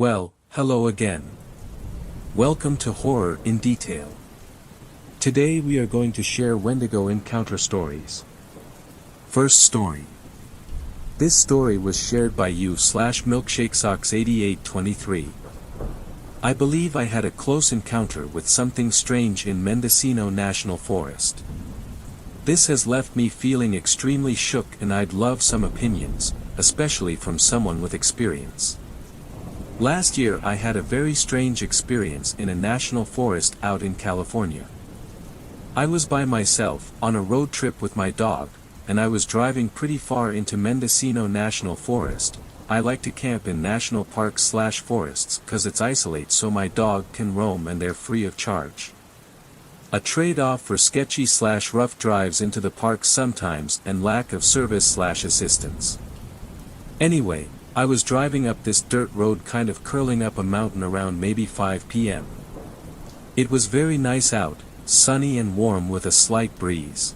Well, hello again. Welcome to Horror in Detail. Today we are going to share Wendigo encounter stories. First story. This story was shared by you/milkshakesocks8823. I believe I had a close encounter with something strange in Mendocino National Forest. This has left me feeling extremely shook, and I'd love some opinions, especially from someone with experience. Last year I had a very strange experience in a national forest out in California. I was by myself, on a road trip with my dog, and I was driving pretty far into Mendocino National Forest. I like to camp in national parks/forests cause it's isolated so my dog can roam and they're free of charge. A trade-off for sketchy/rough drives into the park sometimes and lack of service/assistance. Anyway, I was driving up this dirt road kind of curling up a mountain around maybe 5 p.m. It was very nice out, sunny and warm with a slight breeze.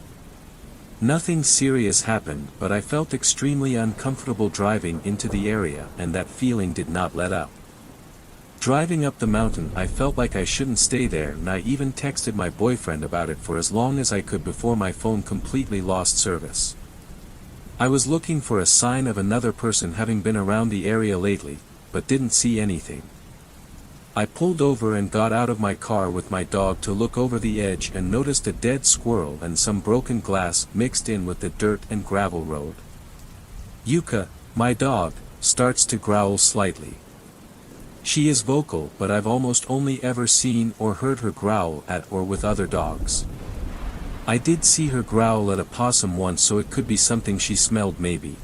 Nothing serious happened, but I felt extremely uncomfortable driving into the area, and that feeling did not let up. Driving up the mountain I felt like I shouldn't stay there, and I even texted my boyfriend about it for as long as I could before my phone completely lost service. I was looking for a sign of another person having been around the area lately, but didn't see anything. I pulled over and got out of my car with my dog to look over the edge and noticed a dead squirrel and some broken glass mixed in with the dirt and gravel road. Yuka, my dog, starts to growl slightly. She is vocal, but I've almost only ever seen or heard her growl at or with other dogs. I did see her growl at a possum once, so it could be something she smelled maybe.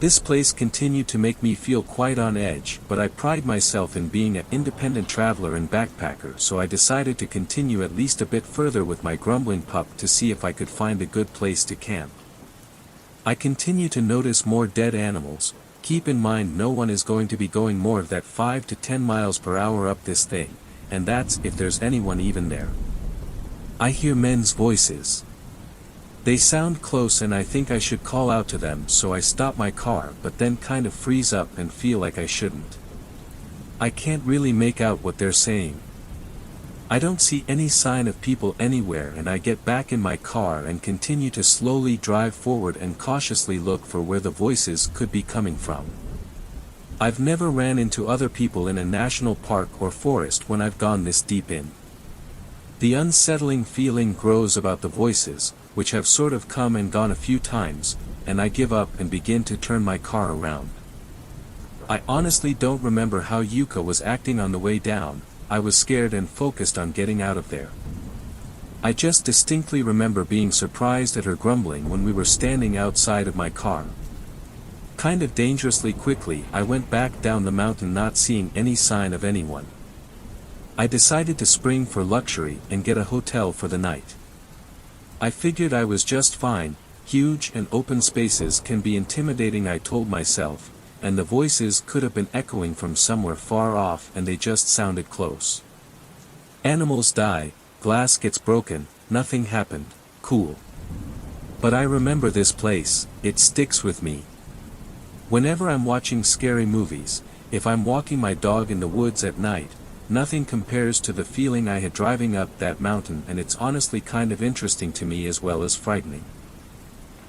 This place continued to make me feel quite on edge, but I pride myself in being an independent traveler and backpacker, so I decided to continue at least a bit further with my grumbling pup to see if I could find a good place to camp. I continue to notice more dead animals. Keep in mind no one is going to be going more than 5 to 10 miles per hour up this thing, and that's if there's anyone even there. I hear men's voices. They sound close and I think I should call out to them, so I stop my car but then kind of freeze up and feel like I shouldn't. I can't really make out what they're saying. I don't see any sign of people anywhere, and I get back in my car and continue to slowly drive forward and cautiously look for where the voices could be coming from. I've never ran into other people in a national park or forest when I've gone this deep in. The unsettling feeling grows about the voices, which have sort of come and gone a few times, and I give up and begin to turn my car around. I honestly don't remember how Yuka was acting on the way down. I was scared and focused on getting out of there. I just distinctly remember being surprised at her grumbling when we were standing outside of my car. Kind of dangerously quickly I went back down the mountain, not seeing any sign of anyone. I decided to spring for luxury and get a hotel for the night. I figured I was just fine. Huge and open spaces can be intimidating, I told myself, and the voices could have been echoing from somewhere far off and they just sounded close. Animals die, glass gets broken, nothing happened, cool. But I remember this place, it sticks with me. Whenever I'm watching scary movies, if I'm walking my dog in the woods at night, nothing compares to the feeling I had driving up that mountain, and it's honestly kind of interesting to me as well as frightening.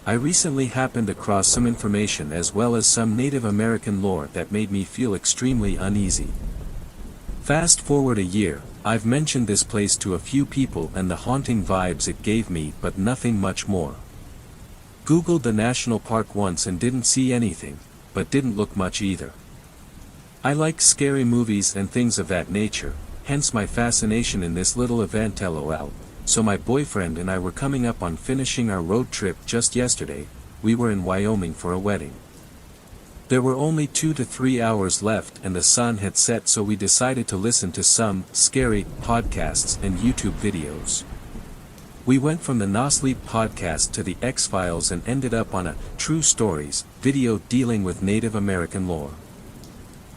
I recently happened across some information as well as some Native American lore that made me feel extremely uneasy. Fast forward a year, I've mentioned this place to a few people and the haunting vibes it gave me, but nothing much more. Googled the national park once and didn't see anything, but didn't look much either. I like scary movies and things of that nature, hence my fascination in this little event lol. So my boyfriend and I were coming up on finishing our road trip just yesterday. We were in Wyoming for a wedding. There were only 2 to 3 hours left and the sun had set, so we decided to listen to some scary podcasts and YouTube videos. We went from the No Sleep podcast to the X-Files and ended up on a True Stories video dealing with Native American lore.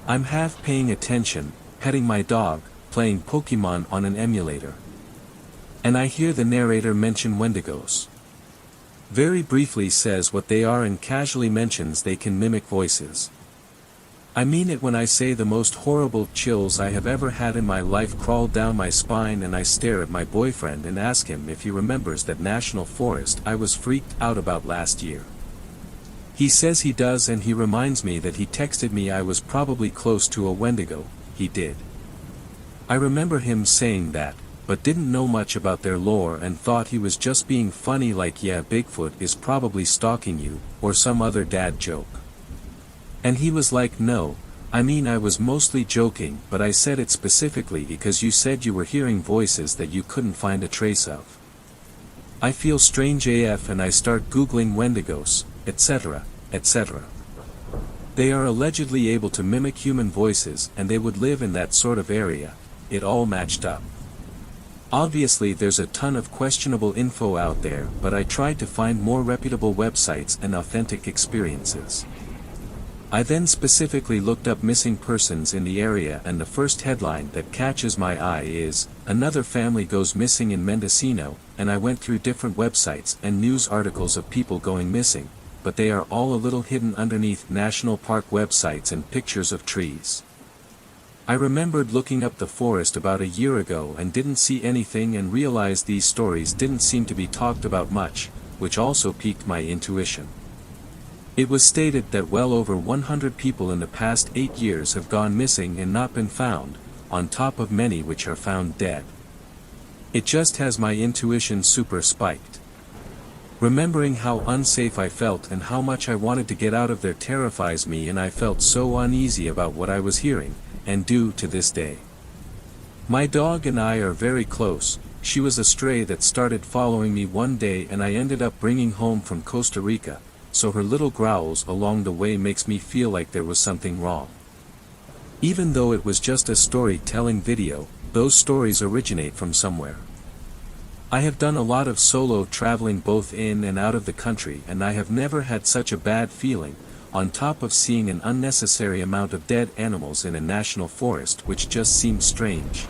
I'm half paying attention, petting my dog, playing Pokemon on an emulator. And I hear the narrator mention Wendigos. Very briefly says what they are and casually mentions they can mimic voices. I mean it when I say the most horrible chills I have ever had in my life crawl down my spine, and I stare at my boyfriend and ask him if he remembers that national forest I was freaked out about last year. He says he does, and he reminds me that he texted me I was probably close to a Wendigo. He did. I remember him saying that, but didn't know much about their lore and thought he was just being funny, like yeah, Bigfoot is probably stalking you, or some other dad joke. And he was like, no, I mean I was mostly joking, but I said it specifically because you said you were hearing voices that you couldn't find a trace of. I feel strange AF and I start googling Wendigos, etc., etc. They are allegedly able to mimic human voices and they would live in that sort of area. It all matched up. Obviously there's a ton of questionable info out there, but I tried to find more reputable websites and authentic experiences. I then specifically looked up missing persons in the area, and the first headline that catches my eye is, "Another family goes missing in Mendocino," and I went through different websites and news articles of people going missing, but they are all a little hidden underneath national park websites and pictures of trees. I remembered looking up the forest about a year ago and didn't see anything, and realized these stories didn't seem to be talked about much, which also piqued my intuition. It was stated that well over 100 people in the past 8 years have gone missing and not been found, on top of many which are found dead. It just has my intuition super spiked. Remembering how unsafe I felt and how much I wanted to get out of there terrifies me, and I felt so uneasy about what I was hearing, and do to this day. My dog and I are very close. She was a stray that started following me one day and I ended up bringing home from Costa Rica, so her little growls along the way makes me feel like there was something wrong. Even though it was just a storytelling video, those stories originate from somewhere. I have done a lot of solo traveling both in and out of the country, and I have never had such a bad feeling, on top of seeing an unnecessary amount of dead animals in a national forest, which just seems strange.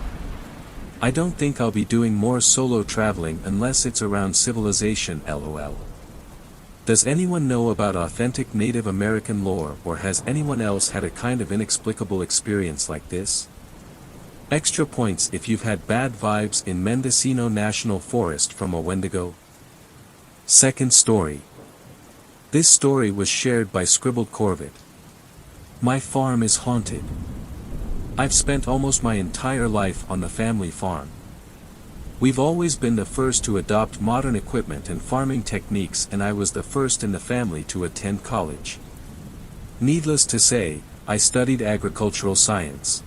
I don't think I'll be doing more solo traveling unless it's around civilization, lol. Does anyone know about authentic Native American lore, or has anyone else had a kind of inexplicable experience like this? Extra points if you've had bad vibes in Mendocino National Forest from a Wendigo. Second story. This story was shared by Scribbled Corvid. My farm is haunted. I've spent almost my entire life on the family farm. We've always been the first to adopt modern equipment and farming techniques, and I was the first in the family to attend college. Needless to say, I studied agricultural science.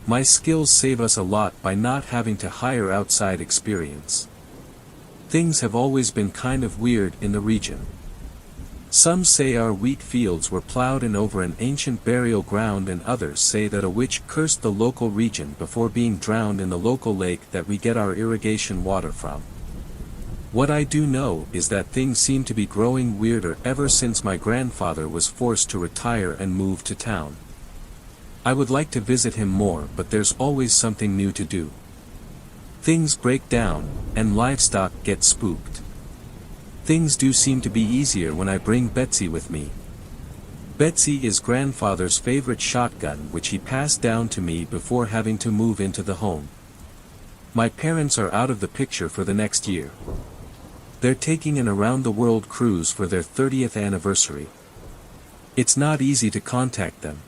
My skills save us a lot by not having to hire outside experience. Things have always been kind of weird in the region. Some say our wheat fields were plowed in over an ancient burial ground, and others say that a witch cursed the local region before being drowned in the local lake that we get our irrigation water from. What I do know is that things seem to be growing weirder ever since my grandfather was forced to retire and move to town. I would like to visit him more, but there's always something new to do. Things break down, and livestock get spooked. Things do seem to be easier when I bring Betsy with me. Betsy is grandfather's favorite shotgun, which he passed down to me before having to move into the home. My parents are out of the picture for the next year. They're taking an around-the-world cruise for their 30th anniversary. It's not easy to contact them.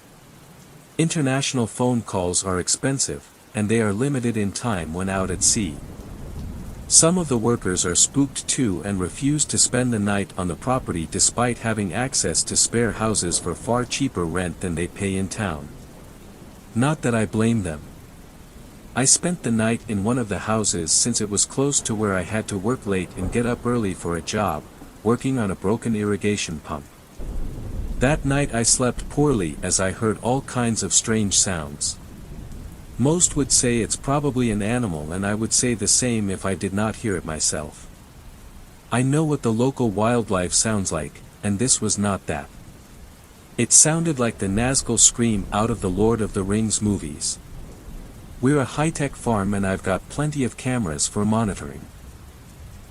International phone calls are expensive, and they are limited in time when out at sea. Some of the workers are spooked too and refuse to spend the night on the property despite having access to spare houses for far cheaper rent than they pay in town. Not that I blame them. I spent the night in one of the houses since it was close to where I had to work late and get up early for a job, working on a broken irrigation pump. That night I slept poorly as I heard all kinds of strange sounds. Most would say it's probably an animal, and I would say the same if I did not hear it myself. I know what the local wildlife sounds like, and this was not that. It sounded like the Nazgul scream out of the Lord of the Rings movies. We're a high-tech farm and I've got plenty of cameras for monitoring.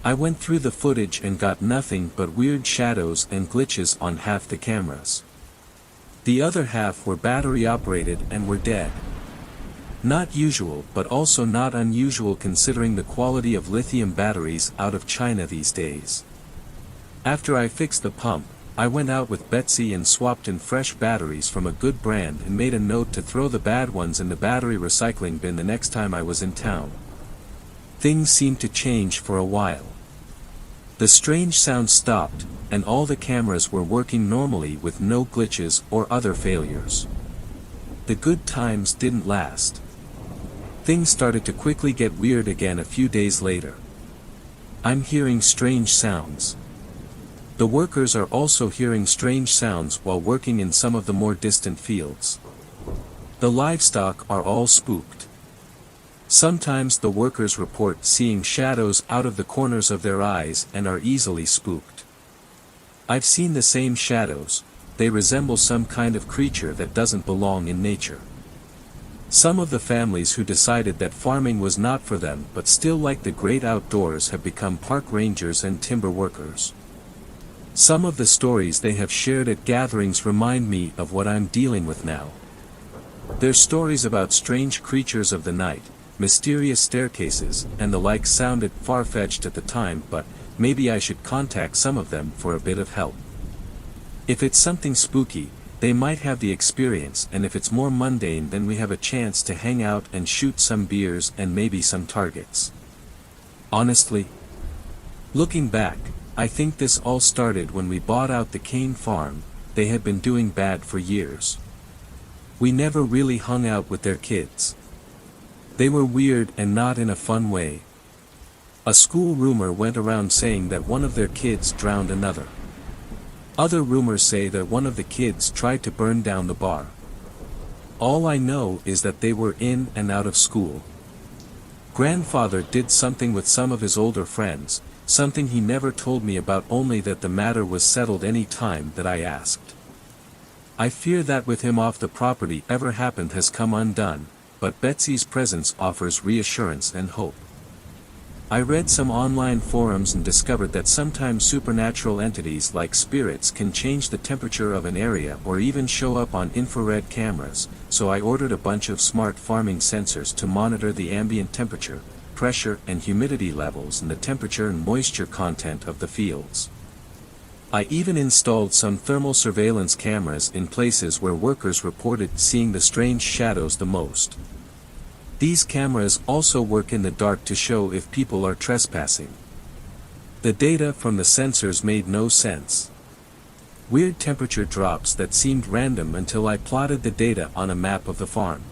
I went through the footage and got nothing but weird shadows and glitches on half the cameras. The other half were battery operated and were dead. Not usual, but also not unusual considering the quality of lithium batteries out of China these days. After I fixed the pump, I went out with Betsy and swapped in fresh batteries from a good brand and made a note to throw the bad ones in the battery recycling bin the next time I was in town. Things seemed to change for a while. The strange sound stopped, and all the cameras were working normally with no glitches or other failures. The good times didn't last. Things started to quickly get weird again a few days later. I'm hearing strange sounds. The workers are also hearing strange sounds while working in some of the more distant fields. The livestock are all spooked. Sometimes the workers report seeing shadows out of the corners of their eyes and are easily spooked. I've seen the same shadows. They resemble some kind of creature that doesn't belong in nature. Some of the families who decided that farming was not for them but still like the great outdoors have become park rangers and timber workers. Some of the stories they have shared at gatherings remind me of what I'm dealing with now. They're stories about strange creatures of the night, mysterious staircases, and the like sounded far-fetched at the time, but maybe I should contact some of them for a bit of help. If it's something spooky, they might have the experience, and if it's more mundane, then we have a chance to hang out and shoot some beers and maybe some targets. Honestly, looking back, I think this all started when we bought out the cane farm. They had been doing bad for years. We never really hung out with their kids. They were weird and not in a fun way. A school rumor went around saying that one of their kids drowned another. Other rumors say that one of the kids tried to burn down the bar. All I know is that they were in and out of school. Grandfather did something with some of his older friends, something he never told me about, only that the matter was settled any time that I asked. I fear that with him off the property ever happened has come undone, but Betsy's presence offers reassurance and hope. I read some online forums and discovered that sometimes supernatural entities like spirits can change the temperature of an area or even show up on infrared cameras, so I ordered a bunch of smart farming sensors to monitor the ambient temperature, pressure and humidity levels and the temperature and moisture content of the fields. I even installed some thermal surveillance cameras in places where workers reported seeing the strange shadows the most. These cameras also work in the dark to show if people are trespassing. The data from the sensors made no sense. Weird temperature drops that seemed random until I plotted the data on a map of the farm.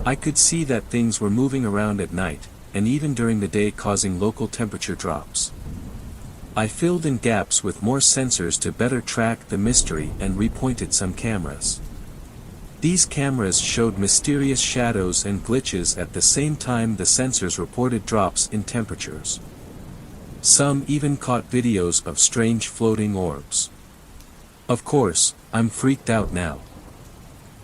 I could see that things were moving around at night, and even during the day, causing local temperature drops. I filled in gaps with more sensors to better track the mystery and repointed some cameras. These cameras showed mysterious shadows and glitches at the same time the sensors reported drops in temperatures. Some even caught videos of strange floating orbs. Of course, I'm freaked out now.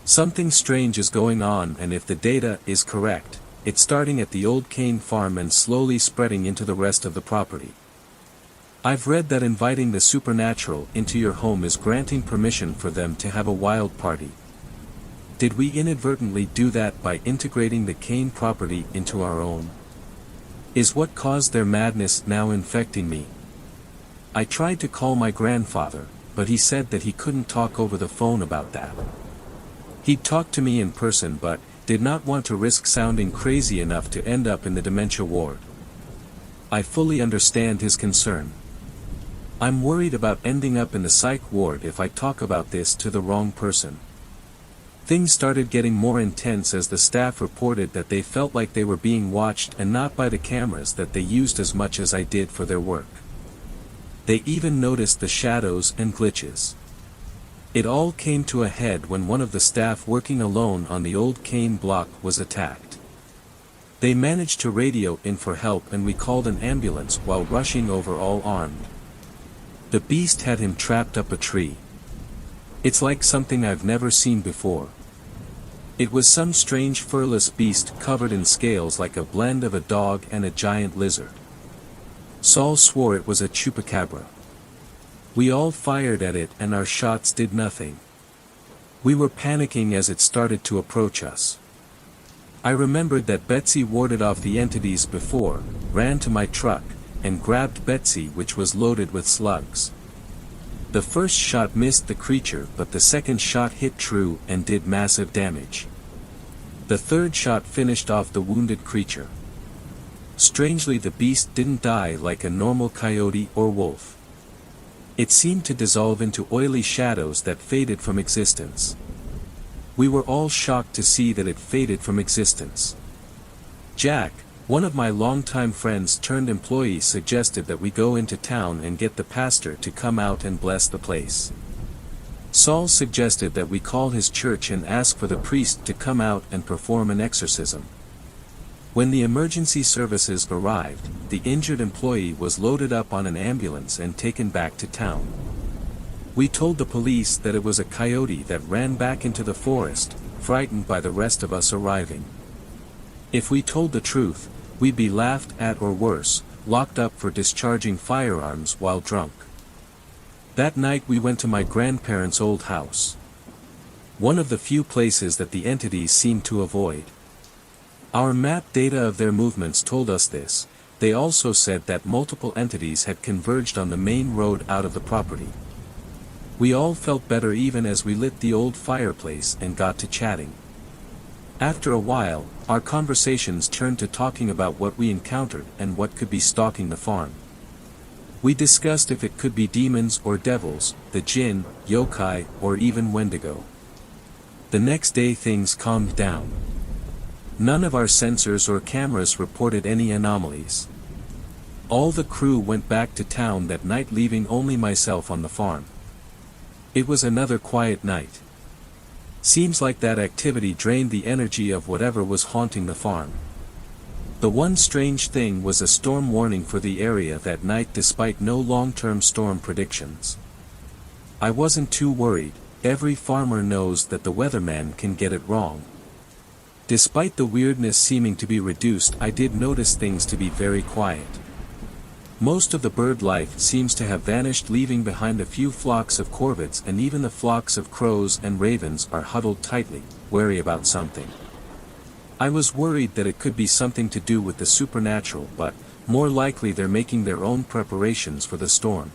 Something strange is going on, and if the data is correct, it's starting at the old cane farm and slowly spreading into the rest of the property. I've read that inviting the supernatural into your home is granting permission for them to have a wild party. Did we inadvertently do that by integrating the cane property into our own? Is what caused their madness now infecting me? I tried to call my grandfather, but he said that he couldn't talk over the phone about that. He'd talk to me in person but did not want to risk sounding crazy enough to end up in the dementia ward. I fully understand his concern. I'm worried about ending up in the psych ward if I talk about this to the wrong person. Things started getting more intense as the staff reported that they felt like they were being watched, and not by the cameras that they used as much as I did for their work. They even noticed the shadows and glitches. It all came to a head when one of the staff working alone on the old cane block was attacked. They managed to radio in for help, and we called an ambulance while rushing over all armed. The beast had him trapped up a tree. It's like something I've never seen before. It was some strange furless beast covered in scales like a blend of a dog and a giant lizard. Saul swore it was a chupacabra. We all fired at it and our shots did nothing. We were panicking as it started to approach us. I remembered that Betsy warded off the entities before, ran to my truck, and grabbed Betsy, which was loaded with slugs. The first shot missed the creature, but the second shot hit true and did massive damage. The third shot finished off the wounded creature. Strangely, the beast didn't die like a normal coyote or wolf. It seemed to dissolve into oily shadows that faded from existence. We were all shocked to see that it faded from existence. Jack, one of my longtime friends turned employee, suggested that we go into town and get the pastor to come out and bless the place. Saul suggested that we call his church and ask for the priest to come out and perform an exorcism. When the emergency services arrived, the injured employee was loaded up on an ambulance and taken back to town. We told the police that it was a coyote that ran back into the forest, frightened by the rest of us arriving. If we told the truth, we'd be laughed at or worse, locked up for discharging firearms while drunk. That night we went to my grandparents' old house. One of the few places that the entities seemed to avoid. Our map data of their movements told us this. They also said that multiple entities had converged on the main road out of the property. We all felt better even as we lit the old fireplace and got to chatting. After a while, our conversations turned to talking about what we encountered and what could be stalking the farm. We discussed if it could be demons or devils, the jinn, yokai, or even Wendigo. The next day things calmed down. None of our sensors or cameras reported any anomalies. All the crew went back to town that night, leaving only myself on the farm. It was another quiet night. Seems like that activity drained the energy of whatever was haunting the farm. The one strange thing was a storm warning for the area that night despite no long-term storm predictions. I wasn't too worried. Every farmer knows that the weatherman can get it wrong. Despite the weirdness seeming to be reduced, I did notice things to be very quiet. Most of the bird life seems to have vanished, leaving behind a few flocks of corvids, and even the flocks of crows and ravens are huddled tightly, wary about something. I was worried that it could be something to do with the supernatural, but more likely they're making their own preparations for the storm.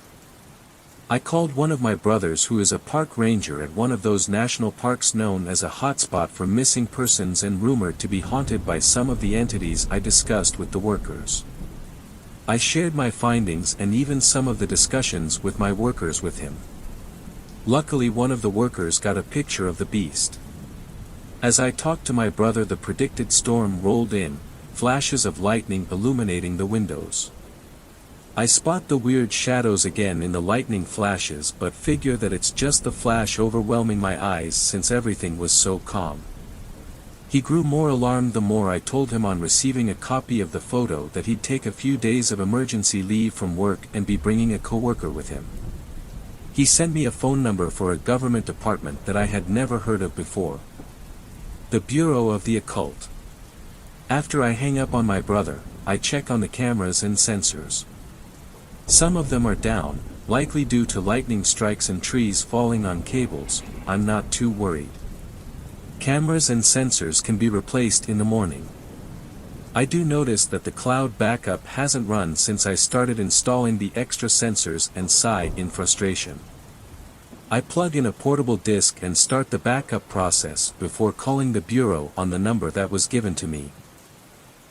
I called one of my brothers who is a park ranger at one of those national parks known as a hotspot for missing persons and rumored to be haunted by some of the entities I discussed with the workers. I shared my findings and even some of the discussions with my workers with him. Luckily, one of the workers got a picture of the beast. As I talked to my brother, the predicted storm rolled in, flashes of lightning illuminating the windows. I spot the weird shadows again in the lightning flashes, but figure that it's just the flash overwhelming my eyes since everything was so calm. He grew more alarmed the more I told him on receiving a copy of the photo that he'd take a few days of emergency leave from work and be bringing a coworker with him. He sent me a phone number for a government department that I had never heard of before. The Bureau of the Occult. After I hang up on my brother, I check on the cameras and sensors. Some of them are down, likely due to lightning strikes and trees falling on cables. I'm not too worried. Cameras and sensors can be replaced in the morning. I do notice that the cloud backup hasn't run since I started installing the extra sensors and sigh in frustration. I plug in a portable disk and start the backup process before calling the bureau on the number that was given to me.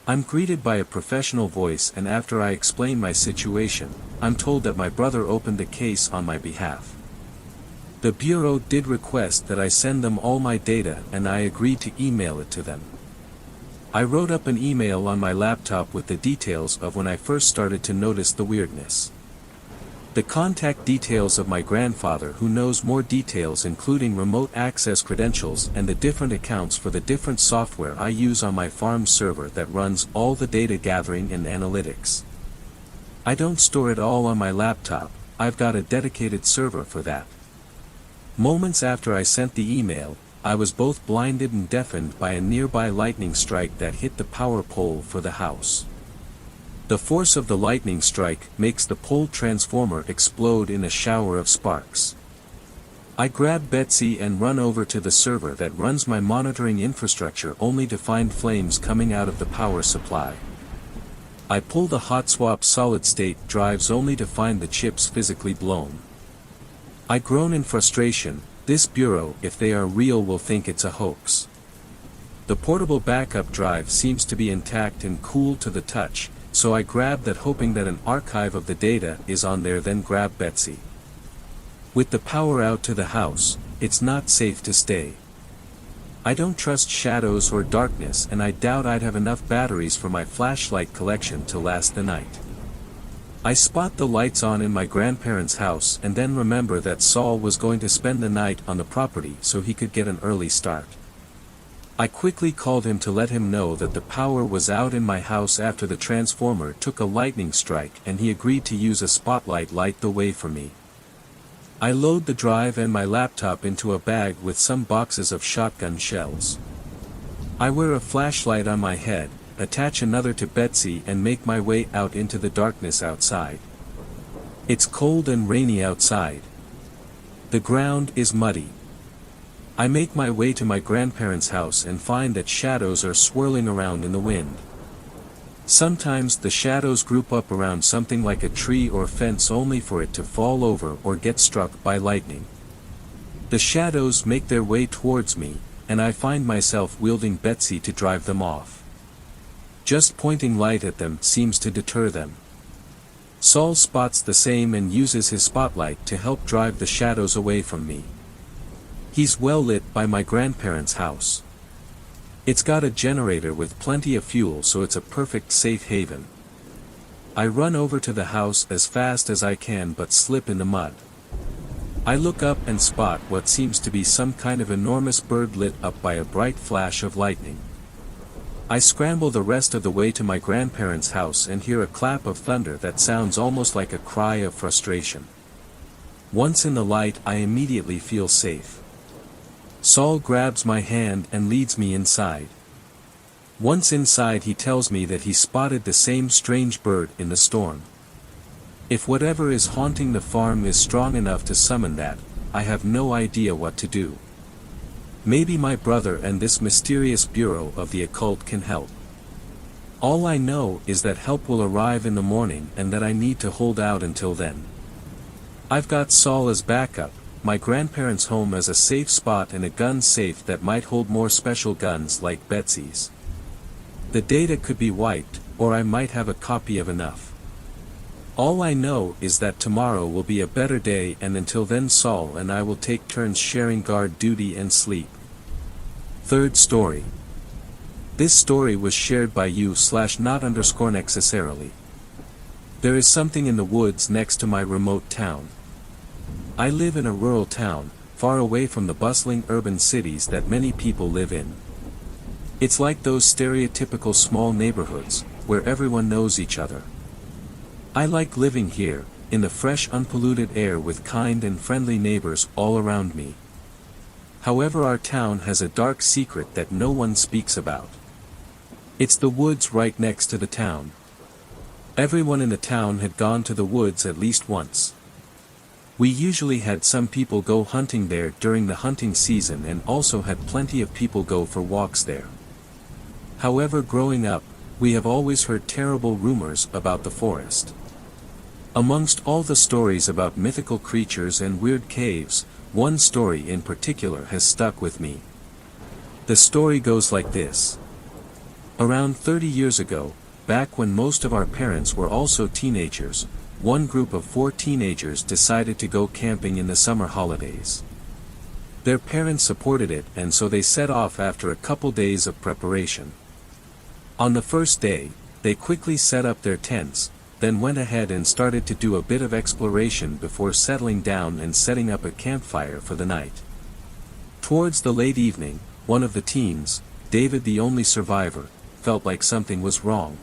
I'm greeted by a professional voice, and after I explain my situation, I'm told that my brother opened the case on my behalf. The bureau did request that I send them all my data, and I agreed to email it to them. I wrote up an email on my laptop with the details of when I first started to notice the weirdness. The contact details of my grandfather, who knows more details including remote access credentials and the different accounts for the different software I use on my farm server that runs all the data gathering and analytics. I don't store it all on my laptop, I've got a dedicated server for that. Moments after I sent the email, I was both blinded and deafened by a nearby lightning strike that hit the power pole for the house. The force of the lightning strike makes the pole transformer explode in a shower of sparks. I grab Betsy and run over to the server that runs my monitoring infrastructure only to find flames coming out of the power supply. I pull the hot swap solid-state drives only to find the chips physically blown. I groan in frustration. This bureau, if they are real, will think it's a hoax. The portable backup drive seems to be intact and cool to the touch, so I grab that hoping that an archive of the data is on there, then grab Betsy. With the power out to the house, it's not safe to stay. I don't trust shadows or darkness, and I doubt I'd have enough batteries for my flashlight collection to last the night. I spot the lights on in my grandparents' house and then remember that Saul was going to spend the night on the property so he could get an early start. I quickly called him to let him know that the power was out in my house after the transformer took a lightning strike, and he agreed to use a spotlight light the way for me. I load the drive and my laptop into a bag with some boxes of shotgun shells. I wear a flashlight on my head, attach another to Betsy, and make my way out into the darkness outside. It's cold and rainy outside. The ground is muddy. I make my way to my grandparents' house and find that shadows are swirling around in the wind. Sometimes the shadows group up around something like a tree or fence only for it to fall over or get struck by lightning. The shadows make their way towards me, and I find myself wielding Betsy to drive them off. Just pointing light at them seems to deter them. Saul spots the same and uses his spotlight to help drive the shadows away from me. He's well lit by my grandparents' house. It's got a generator with plenty of fuel, so it's a perfect safe haven. I run over to the house as fast as I can but slip in the mud. I look up and spot what seems to be some kind of enormous bird lit up by a bright flash of lightning. I scramble the rest of the way to my grandparents' house and hear a clap of thunder that sounds almost like a cry of frustration. Once in the light, I immediately feel safe. Saul grabs my hand and leads me inside. Once inside, he tells me that he spotted the same strange bird in the storm. If whatever is haunting the farm is strong enough to summon that, I have no idea what to do. Maybe my brother and this mysterious bureau of the occult can help. All I know is that help will arrive in the morning and that I need to hold out until then. I've got Saul as backup, my grandparents' home as a safe spot, and a gun safe that might hold more special guns like Betsy's. The data could be wiped, or I might have a copy of enough. All I know is that tomorrow will be a better day, and until then Saul and I will take turns sharing guard duty and sleep. Third story. This story was shared by you/not_necessarily. There is something in the woods next to my remote town. I live in a rural town, far away from the bustling urban cities that many people live in. It's like those stereotypical small neighborhoods, where everyone knows each other. I like living here, in the fresh unpolluted air with kind and friendly neighbors all around me. However, our town has a dark secret that no one speaks about. It's the woods right next to the town. Everyone in the town had gone to the woods at least once. We usually had some people go hunting there during the hunting season, and also had plenty of people go for walks there. However, growing up, we have always heard terrible rumors about the forest. Amongst all the stories about mythical creatures and weird caves, one story in particular has stuck with me. The story goes like this. Around 30 years ago, back when most of our parents were also teenagers, one group of 4 teenagers decided to go camping in the summer holidays. Their parents supported it, and so they set off after a couple days of preparation. On the first day, they quickly set up their tents, then went ahead and started to do a bit of exploration before settling down and setting up a campfire for the night. Towards the late evening, one of the teens, David the only survivor, felt like something was wrong.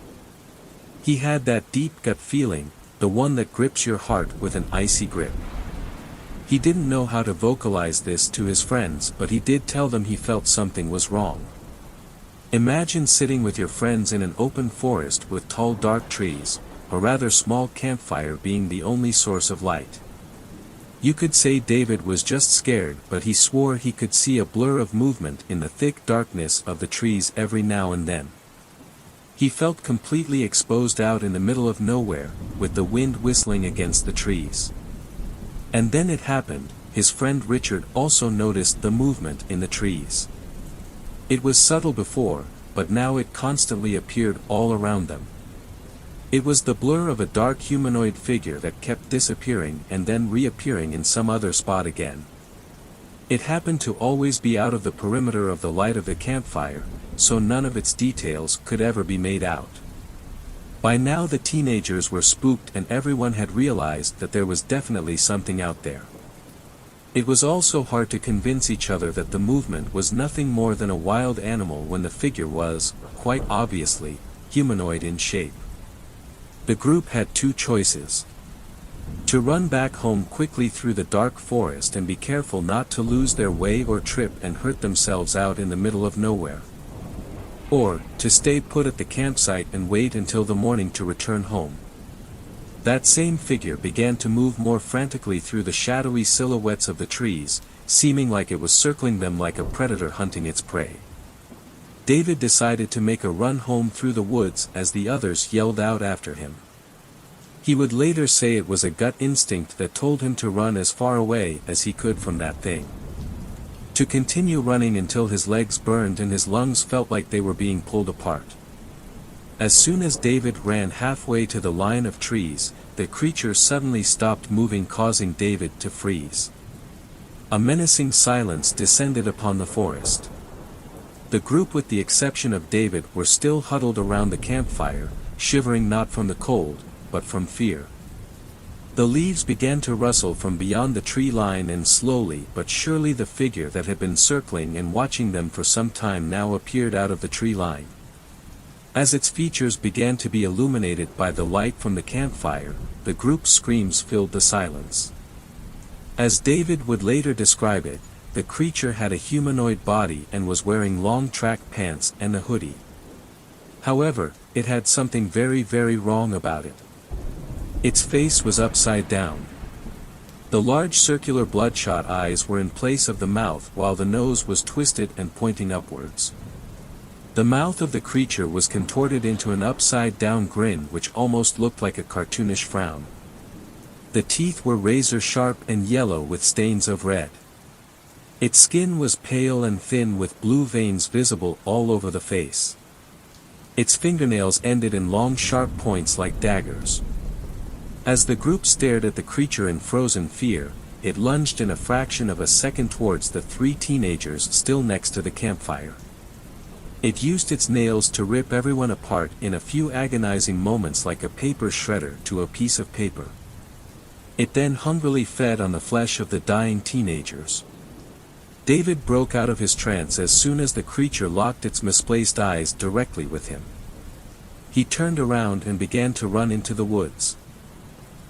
He had that deep gut feeling, the one that grips your heart with an icy grip. He didn't know how to vocalize this to his friends, but he did tell them he felt something was wrong. Imagine sitting with your friends in an open forest with tall dark trees, a rather small campfire being the only source of light. You could say David was just scared, but he swore he could see a blur of movement in the thick darkness of the trees every now and then. He felt completely exposed out in the middle of nowhere, with the wind whistling against the trees. And then it happened, his friend Richard also noticed the movement in the trees. It was subtle before, but now it constantly appeared all around them. It was the blur of a dark humanoid figure that kept disappearing and then reappearing in some other spot again. It happened to always be out of the perimeter of the light of the campfire, so none of its details could ever be made out. By now the teenagers were spooked and everyone had realized that there was definitely something out there. It was also hard to convince each other that the movement was nothing more than a wild animal when the figure was, quite obviously, humanoid in shape. The group had two choices. To run back home quickly through the dark forest and be careful not to lose their way or trip and hurt themselves out in the middle of nowhere. Or, to stay put at the campsite and wait until the morning to return home. That same figure began to move more frantically through the shadowy silhouettes of the trees, seeming like it was circling them like a predator hunting its prey. David decided to make a run home through the woods as the others yelled out after him. He would later say it was a gut instinct that told him to run as far away as he could from that thing. To continue running until his legs burned and his lungs felt like they were being pulled apart. As soon as David ran halfway to the line of trees, the creature suddenly stopped moving, causing David to freeze. A menacing silence descended upon the forest. The group, with the exception of David, were still huddled around the campfire, shivering not from the cold, but from fear. The leaves began to rustle from beyond the tree line, and slowly but surely the figure that had been circling and watching them for some time now appeared out of the tree line. As its features began to be illuminated by the light from the campfire, the group's screams filled the silence. As David would later describe it, the creature had a humanoid body and was wearing long track pants and a hoodie. However, it had something very, very wrong about it. Its face was upside down. The large circular bloodshot eyes were in place of the mouth, while the nose was twisted and pointing upwards. The mouth of the creature was contorted into an upside-down grin which almost looked like a cartoonish frown. The teeth were razor-sharp and yellow with stains of red. Its skin was pale and thin with blue veins visible all over the face. Its fingernails ended in long sharp points like daggers. As the group stared at the creature in frozen fear, it lunged in a fraction of a second towards the three teenagers still next to the campfire. It used its nails to rip everyone apart in a few agonizing moments like a paper shredder to a piece of paper. It then hungrily fed on the flesh of the dying teenagers. David broke out of his trance as soon as the creature locked its misplaced eyes directly with him. He turned around and began to run into the woods.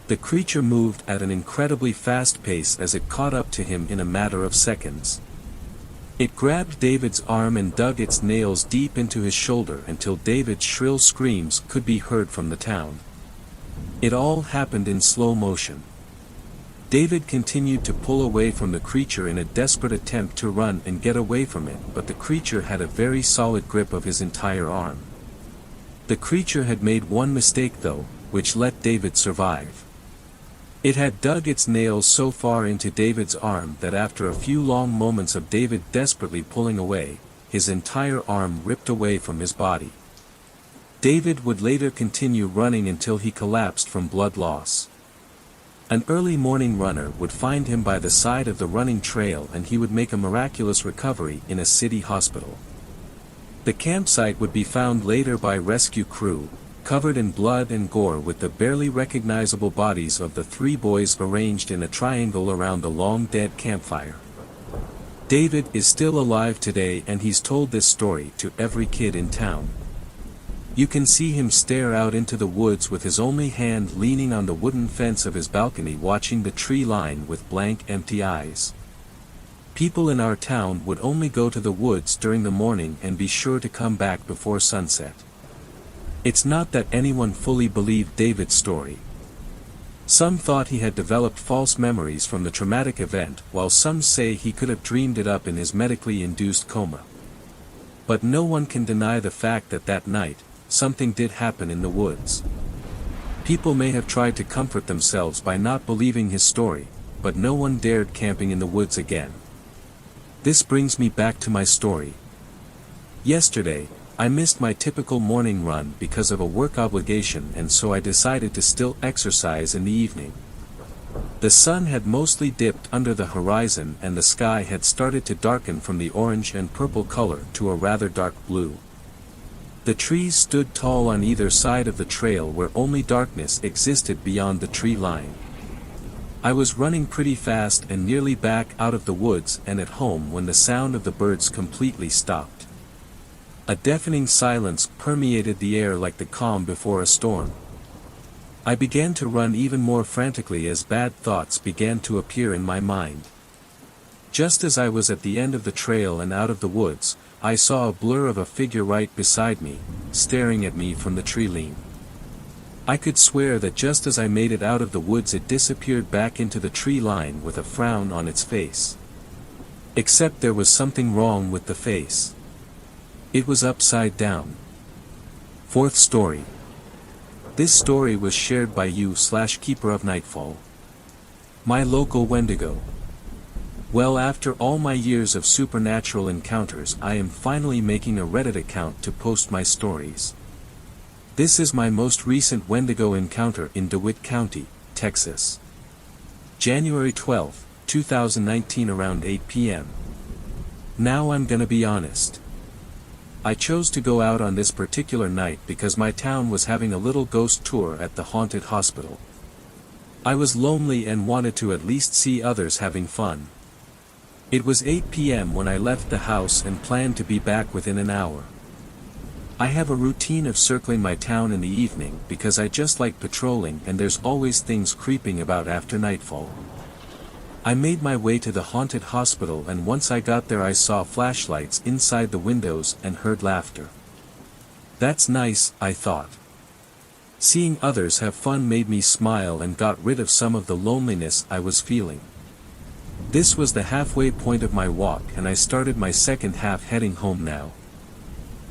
The creature moved at an incredibly fast pace as it caught up to him in a matter of seconds. It grabbed David's arm and dug its nails deep into his shoulder until David's shrill screams could be heard from the town. It all happened in slow motion. David continued to pull away from the creature in a desperate attempt to run and get away from it, but the creature had a very solid grip of his entire arm. The creature had made one mistake though, which let David survive. It had dug its nails so far into David's arm that after a few long moments of David desperately pulling away, his entire arm ripped away from his body. David would later continue running until he collapsed from blood loss. An early morning runner would find him by the side of the running trail and he would make a miraculous recovery in a city hospital. The campsite would be found later by rescue crew, covered in blood and gore with the barely recognizable bodies of the three boys arranged in a triangle around the long-dead campfire. David is still alive today and he's told this story to every kid in town. You can see him stare out into the woods with his only hand leaning on the wooden fence of his balcony watching the tree line with blank empty eyes. People in our town would only go to the woods during the morning and be sure to come back before sunset. It's not that anyone fully believed David's story. Some thought he had developed false memories from the traumatic event, while some say he could have dreamed it up in his medically induced coma. But no one can deny the fact that that night, something did happen in the woods. People may have tried to comfort themselves by not believing his story, but no one dared camping in the woods again. This brings me back to my story. Yesterday, I missed my typical morning run because of a work obligation, and so I decided to still exercise in the evening. The sun had mostly dipped under the horizon and the sky had started to darken from the orange and purple color to a rather dark blue. The trees stood tall on either side of the trail where only darkness existed beyond the tree line. I was running pretty fast and nearly back out of the woods and at home when the sound of the birds completely stopped. A deafening silence permeated the air like the calm before a storm. I began to run even more frantically as bad thoughts began to appear in my mind. Just as I was at the end of the trail and out of the woods, I saw a blur of a figure right beside me, staring at me from the tree line. I could swear that just as I made it out of the woods it disappeared back into the tree line with a frown on its face. Except there was something wrong with the face. It was upside down. Fourth story. This story was shared by you/Keeper of Nightfall. My local Wendigo. Well, after all my years of supernatural encounters, I am finally making a Reddit account to post my stories. This is my most recent Wendigo encounter in DeWitt County, Texas. January 12, 2019 around 8 p.m. Now I'm gonna be honest. I chose to go out on this particular night because my town was having a little ghost tour at the haunted hospital. I was lonely and wanted to at least see others having fun. It was 8 p.m. when I left the house and planned to be back within an hour. I have a routine of circling my town in the evening because I just like patrolling and there's always things creeping about after nightfall. I made my way to the haunted hospital and once I got there I saw flashlights inside the windows and heard laughter. That's nice, I thought. Seeing others have fun made me smile and got rid of some of the loneliness I was feeling. This was the halfway point of my walk and I started my second half heading home now.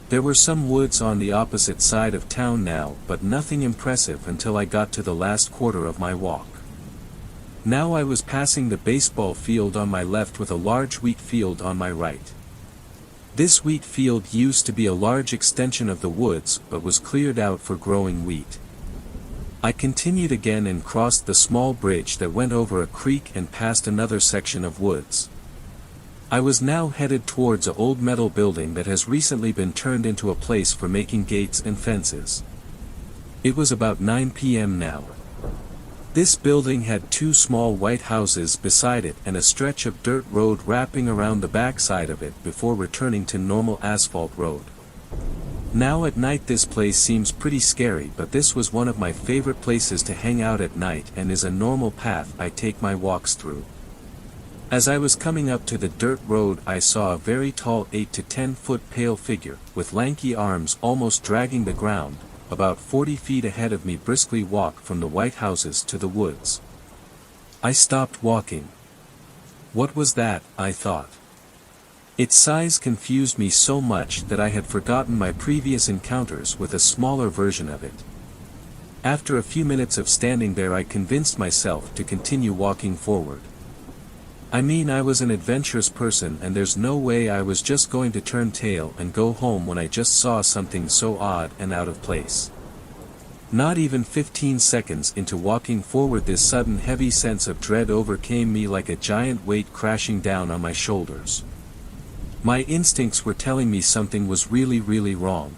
There were some woods on the opposite side of town now, but nothing impressive until I got to the last quarter of my walk. Now I was passing the baseball field on my left with a large wheat field on my right. This wheat field used to be a large extension of the woods but was cleared out for growing wheat. I continued again and crossed the small bridge that went over a creek and passed another section of woods. I was now headed towards an old metal building that has recently been turned into a place for making gates and fences. It was about 9 p.m. now. This building had two small white houses beside it and a stretch of dirt road wrapping around the back side of it before returning to normal asphalt road. Now at night this place seems pretty scary, but this was one of my favorite places to hang out at night and is a normal path I take my walks through. As I was coming up to the dirt road I saw a very tall 8 to 10 foot pale figure, with lanky arms almost dragging the ground, about 40 feet ahead of me briskly walk from the white houses to the woods. I stopped walking. What was that, I thought. Its size confused me so much that I had forgotten my previous encounters with a smaller version of it. After a few minutes of standing there I convinced myself to continue walking forward. I mean, I was an adventurous person and there's no way I was just going to turn tail and go home when I just saw something so odd and out of place. Not even 15 seconds into walking forward this sudden heavy sense of dread overcame me like a giant weight crashing down on my shoulders. My instincts were telling me something was really wrong.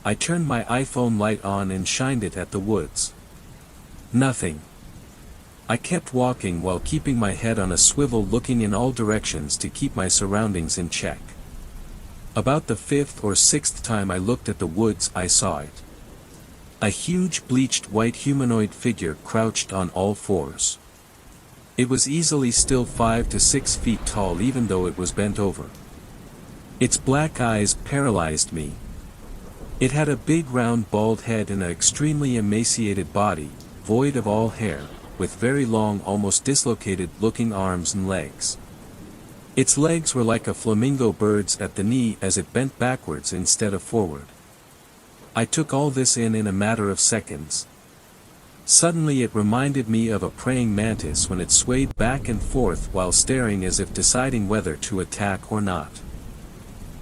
I turned my iPhone light on and shined it at the woods. Nothing. I kept walking while keeping my head on a swivel, looking in all directions to keep my surroundings in check. About the 5th or 6th time I looked at the woods I saw it. A huge bleached white humanoid figure crouched on all fours. It was easily still 5 to 6 feet tall even though it was bent over. Its black eyes paralyzed me. It had a big round bald head and an extremely emaciated body, void of all hair, with very long, almost dislocated-looking arms and legs. Its legs were like a flamingo bird's at the knee as it bent backwards instead of forward. I took all this in a matter of seconds. Suddenly it reminded me of a praying mantis when it swayed back and forth while staring as if deciding whether to attack or not.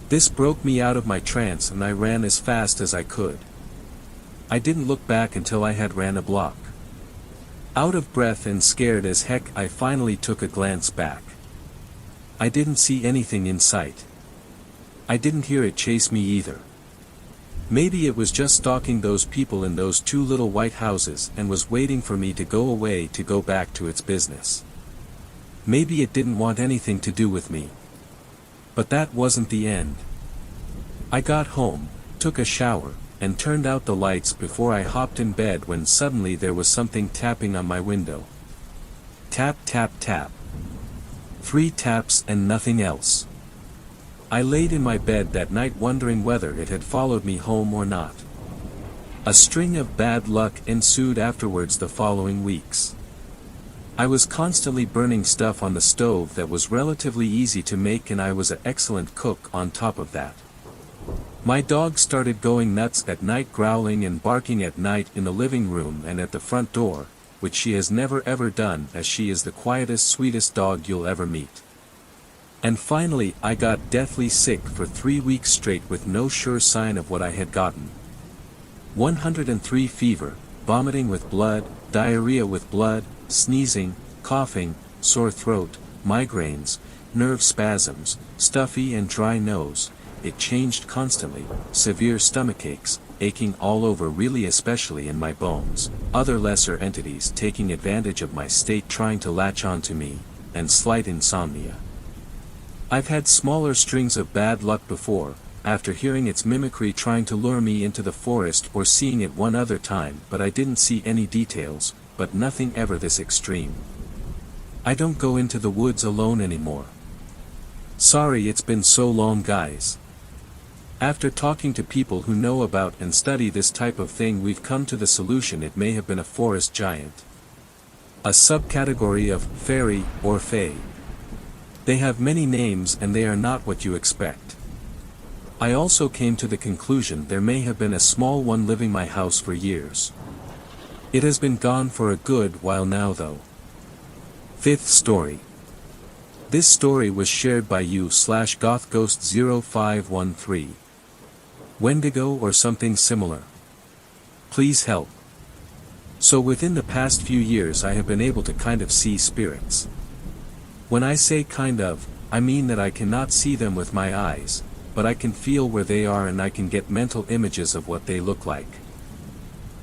This broke me out of my trance and I ran as fast as I could. I didn't look back until I had ran a block. Out of breath and scared as heck, I finally took a glance back. I didn't see anything in sight. I didn't hear it chase me either. Maybe it was just stalking those people in those two little white houses and was waiting for me to go away to go back to its business. Maybe it didn't want anything to do with me. But that wasn't the end. I got home, took a shower, and turned out the lights before I hopped in bed when suddenly there was something tapping on my window. Tap, tap, tap. 3 taps and nothing else. I laid in my bed that night wondering whether it had followed me home or not. A string of bad luck ensued afterwards the following weeks. I was constantly burning stuff on the stove that was relatively easy to make, and I was an excellent cook on top of that. My dog started going nuts at night, growling and barking at night in the living room and at the front door, which she has never ever done, as she is the quietest, sweetest dog you'll ever meet. And finally I got deathly sick for 3 weeks straight with no sure sign of what I had gotten. 103 fever, vomiting with blood, diarrhea with blood, sneezing, coughing, sore throat, migraines, nerve spasms, stuffy and dry nose. It changed constantly, severe stomachaches, aching all over, really especially in my bones, other lesser entities taking advantage of my state trying to latch on to me, and slight insomnia. I've had smaller strings of bad luck before, after hearing its mimicry trying to lure me into the forest or seeing it one other time, but I didn't see any details, but nothing ever this extreme. I don't go into the woods alone anymore. Sorry it's been so long, guys. After talking to people who know about and study this type of thing, we've come to the solution: it may have been a forest giant. A subcategory of fairy or fae. They have many names and they are not what you expect. I also came to the conclusion there may have been a small one living my house for years. It has been gone for a good while now though. 5th story. This story was shared by you/gothghost0513. Wendigo or something similar. Please help. So within the past few years I have been able to kind of see spirits. When I say kind of, I mean that I cannot see them with my eyes, but I can feel where they are and I can get mental images of what they look like.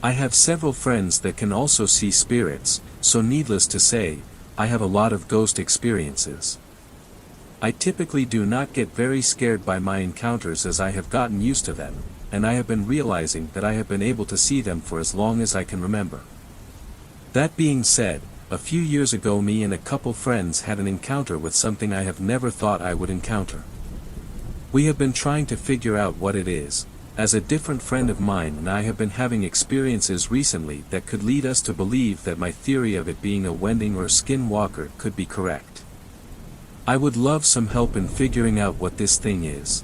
I have several friends that can also see spirits, so needless to say, I have a lot of ghost experiences. I typically do not get very scared by my encounters as I have gotten used to them, and I have been realizing that I have been able to see them for as long as I can remember. That being said, a few years ago me and a couple friends had an encounter with something I have never thought I would encounter. We have been trying to figure out what it is, as a different friend of mine and I have been having experiences recently that could lead us to believe that my theory of it being a Wending or skinwalker could be correct. I would love some help in figuring out what this thing is.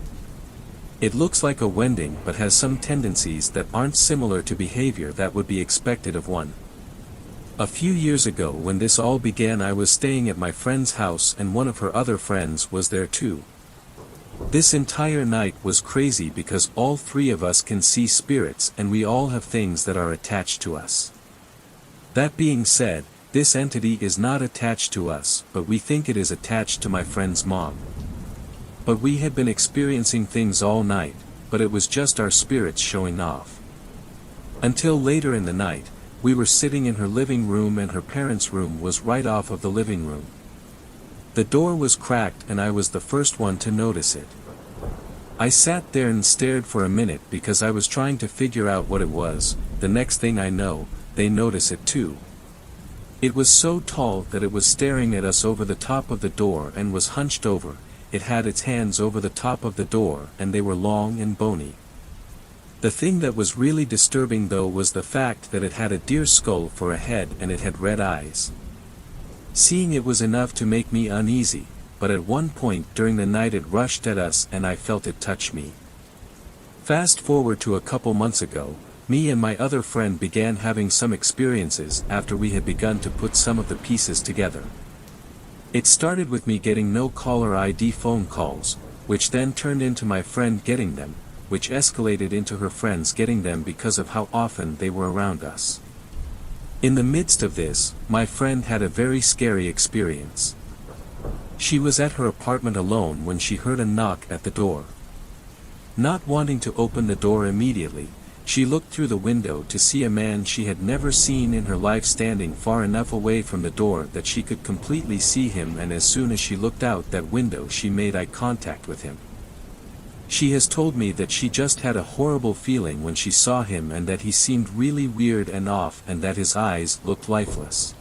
It looks like a Wending but has some tendencies that aren't similar to behavior that would be expected of one. A few years ago when this all began, I was staying at my friend's house and one of her other friends was there too. This entire night was crazy because all 3 of us can see spirits and we all have things that are attached to us. That being said, this entity is not attached to us, but we think it is attached to my friend's mom. But we had been experiencing things all night, but it was just our spirits showing off. Until later in the night, we were sitting in her living room and her parents' room was right off of the living room. The door was cracked and I was the first one to notice it. I sat there and stared for a minute because I was trying to figure out what it was. The next thing I know, they notice it too. It was so tall that it was staring at us over the top of the door and was hunched over. It had its hands over the top of the door and they were long and bony. The thing that was really disturbing though was the fact that it had a deer skull for a head and it had red eyes. Seeing it was enough to make me uneasy, but at one point during the night it rushed at us and I felt it touch me. Fast forward to a couple months ago, me and my other friend began having some experiences after we had begun to put some of the pieces together. It started with me getting no caller ID phone calls, which then turned into my friend getting them, which escalated into her friends getting them because of how often they were around us. In the midst of this, my friend had a very scary experience. She was at her apartment alone when she heard a knock at the door. Not wanting to open the door immediately, she looked through the window to see a man she had never seen in her life standing far enough away from the door that she could completely see him, and as soon as she looked out that window she made eye contact with him. She has told me that she just had a horrible feeling when she saw him and that he seemed really weird and off and that his eyes looked lifeless.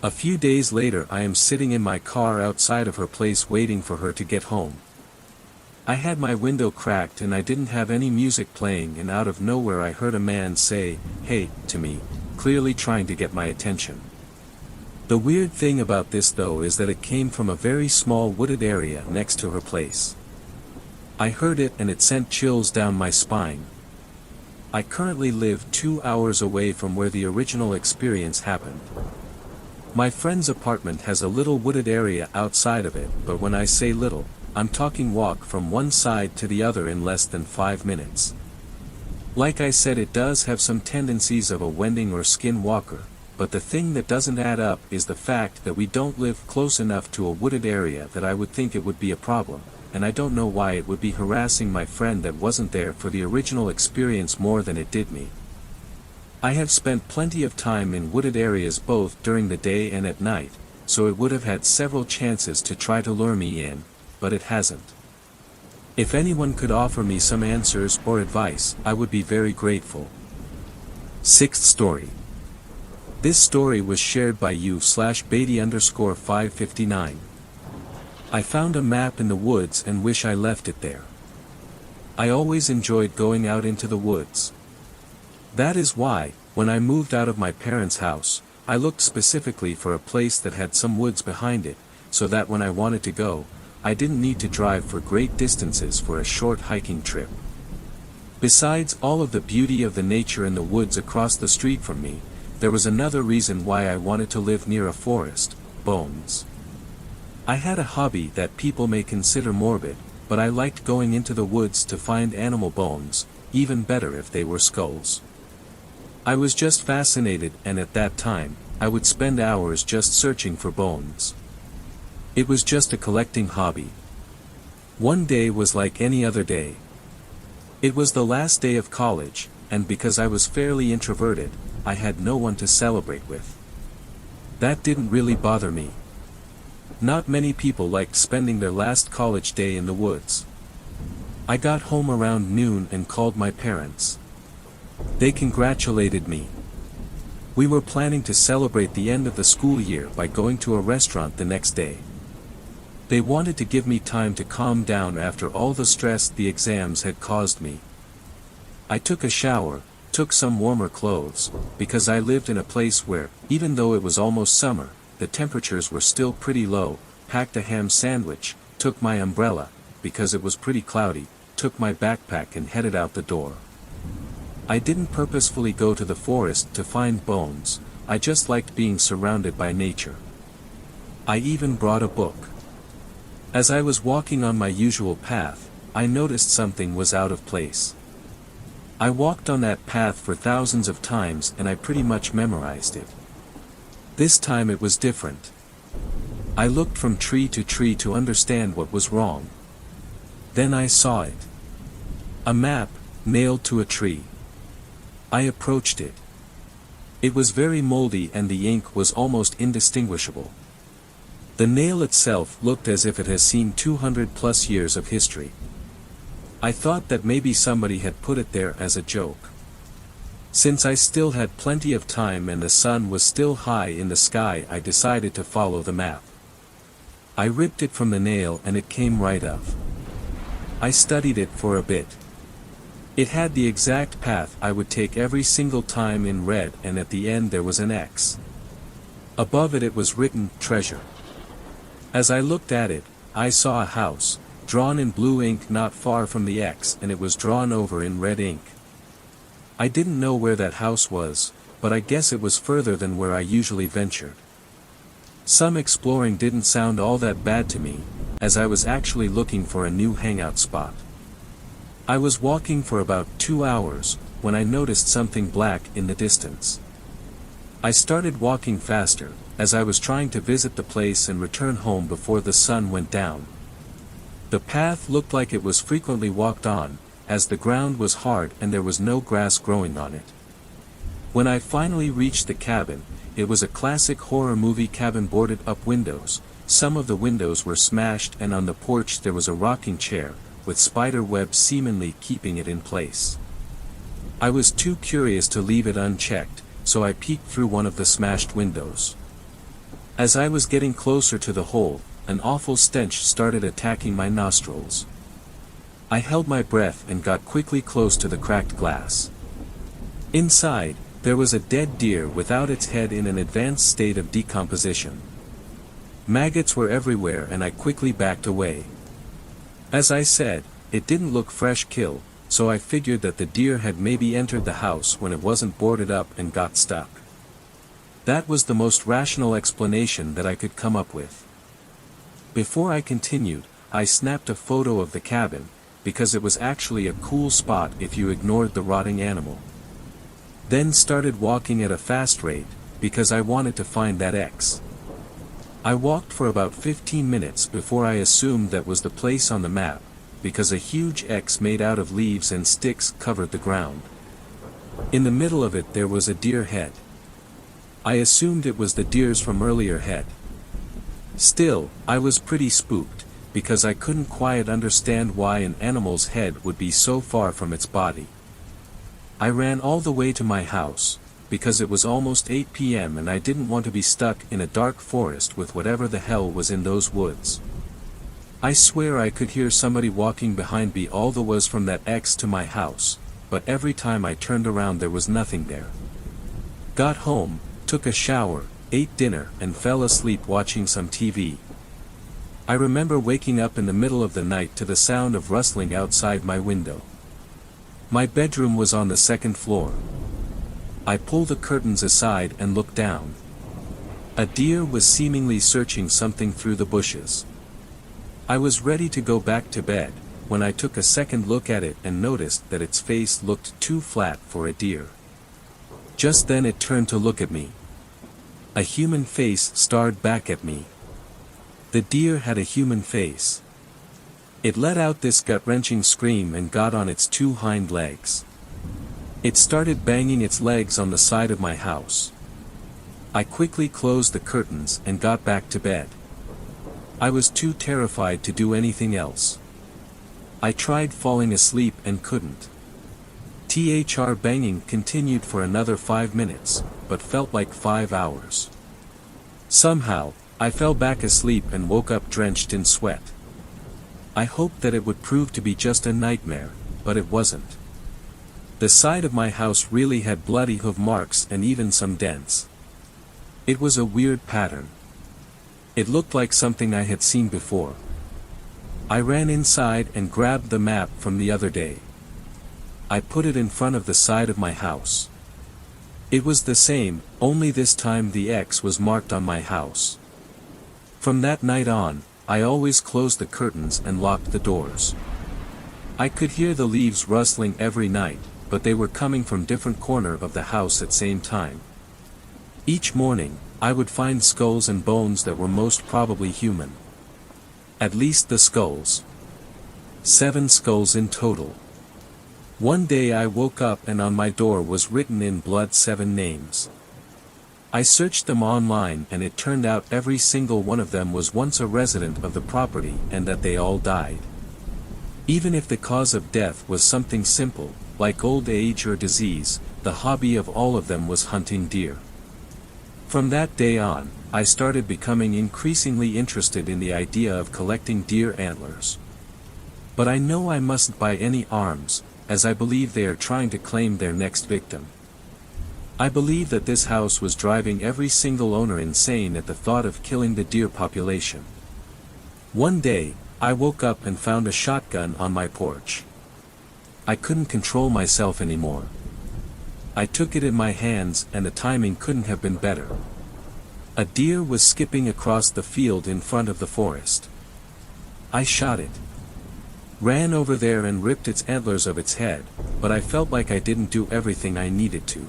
A few days later I am sitting in my car outside of her place waiting for her to get home. I had my window cracked and I didn't have any music playing, and out of nowhere I heard a man say, "Hey," to me, clearly trying to get my attention. The weird thing about this though is that it came from a very small wooded area next to her place. I heard it and it sent chills down my spine. I currently live 2 hours away from where the original experience happened. My friend's apartment has a little wooded area outside of it, but when I say little, I'm talking walk from one side to the other in less than 5 minutes. Like I said, it does have some tendencies of a Wendigo or skinwalker, but the thing that doesn't add up is the fact that we don't live close enough to a wooded area that I would think it would be a problem, and I don't know why it would be harassing my friend that wasn't there for the original experience more than it did me. I have spent plenty of time in wooded areas both during the day and at night, so it would have had several chances to try to lure me in, but it hasn't. If anyone could offer me some answers or advice, I would be very grateful. Sixth story. This story was shared by you/Beatty_559. I found a map in the woods and wish I left it there. I always enjoyed going out into the woods. That is why, when I moved out of my parents' house, I looked specifically for a place that had some woods behind it, so that when I wanted to go, I didn't need to drive for great distances for a short hiking trip. Besides all of the beauty of the nature in the woods across the street from me, there was another reason why I wanted to live near a forest: bones. I had a hobby that people may consider morbid, but I liked going into the woods to find animal bones, even better if they were skulls. I was just fascinated, and at that time, I would spend hours just searching for bones. It was just a collecting hobby. One day was like any other day. It was the last day of college, and because I was fairly introverted, I had no one to celebrate with. That didn't really bother me. Not many people liked spending their last college day in the woods. I got home around noon and called my parents. They congratulated me. We were planning to celebrate the end of the school year by going to a restaurant the next day. They wanted to give me time to calm down after all the stress the exams had caused me. I took a shower, took some warmer clothes, because I lived in a place where, even though it was almost summer, the temperatures were still pretty low, packed a ham sandwich, took my umbrella, because it was pretty cloudy, took my backpack and headed out the door. I didn't purposefully go to the forest to find bones, I just liked being surrounded by nature. I even brought a book. As I was walking on my usual path, I noticed something was out of place. I walked on that path for thousands of times and I pretty much memorized it. This time it was different. I looked from tree to tree to understand what was wrong. Then I saw it. A map, nailed to a tree. I approached it. It was very moldy and the ink was almost indistinguishable. The nail itself looked as if it has seen 200+ years of history. I thought that maybe somebody had put it there as a joke. Since I still had plenty of time and the sun was still high in the sky, I decided to follow the map. I ripped it from the nail and it came right up. I studied it for a bit. It had the exact path I would take every single time in red, and at the end there was an X. Above it was written, treasure. As I looked at it, I saw a house, drawn in blue ink not far from the X, and it was drawn over in red ink. I didn't know where that house was, but I guess it was further than where I usually ventured. Some exploring didn't sound all that bad to me, as I was actually looking for a new hangout spot. I was walking for about 2 hours, when I noticed something black in the distance. I started walking faster, as I was trying to visit the place and return home before the sun went down. The path looked like it was frequently walked on, as the ground was hard and there was no grass growing on it. When I finally reached the cabin, it was a classic horror movie cabin, boarded up windows. Some of the windows were smashed, and on the porch there was a rocking chair, with spider webs seemingly keeping it in place. I was too curious to leave it unchecked, so I peeked through one of the smashed windows. As I was getting closer to the hole, an awful stench started attacking my nostrils. I held my breath and got quickly close to the cracked glass. Inside, there was a dead deer without its head, in an advanced state of decomposition. Maggots were everywhere, and I quickly backed away. As I said, it didn't look fresh kill, so I figured that the deer had maybe entered the house when it wasn't boarded up and got stuck. That was the most rational explanation that I could come up with. Before I continued, I snapped a photo of the cabin, because it was actually a cool spot if you ignored the rotting animal. Then started walking at a fast rate, because I wanted to find that X. I walked for about 15 minutes before I assumed that was the place on the map, because a huge X made out of leaves and sticks covered the ground. In the middle of it there was a deer head. I assumed it was the deer's from earlier head. Still, I was pretty spooked, because I couldn't quite understand why an animal's head would be so far from its body. I ran all the way to my house, because it was almost 8 p.m. and I didn't want to be stuck in a dark forest with whatever the hell was in those woods. I swear I could hear somebody walking behind me all the way from that X to my house, but every time I turned around there was nothing there. Got home, took a shower, ate dinner, and fell asleep watching some TV. I remember waking up in the middle of the night to the sound of rustling outside my window. My bedroom was on the second floor. I pulled the curtains aside and looked down. A deer was seemingly searching something through the bushes. I was ready to go back to bed, when I took a second look at it and noticed that its face looked too flat for a deer. Just then it turned to look at me. A human face stared back at me. The deer had a human face. It let out this gut-wrenching scream and got on its 2 hind legs. It started banging its legs on the side of my house. I quickly closed the curtains and got back to bed. I was too terrified to do anything else. I tried falling asleep and couldn't. The banging continued for another 5 minutes, but felt like 5 hours. Somehow, I fell back asleep and woke up drenched in sweat. I hoped that it would prove to be just a nightmare, but it wasn't. The side of my house really had bloody hoof marks and even some dents. It was a weird pattern. It looked like something I had seen before. I ran inside and grabbed the map from the other day. I put it in front of the side of my house. It was the same, only this time the X was marked on my house. From that night on, I always closed the curtains and locked the doors. I could hear the leaves rustling every night, but they were coming from different corner of the house at same time. Each morning, I would find skulls and bones that were most probably human. At least the skulls. 7 skulls in total. One day I woke up and on my door was written in blood 7 names. I searched them online and it turned out every single one of them was once a resident of the property and that they all died. Even if the cause of death was something simple, like old age or disease, the hobby of all of them was hunting deer. From that day on, I started becoming increasingly interested in the idea of collecting deer antlers. But I know I mustn't buy any arms, as I believe they are trying to claim their next victim. I believe that this house was driving every single owner insane at the thought of killing the deer population. One day, I woke up and found a shotgun on my porch. I couldn't control myself anymore. I took it in my hands and the timing couldn't have been better. A deer was skipping across the field in front of the forest. I shot it. Ran over there and ripped its antlers of its head, but I felt like I didn't do everything I needed to.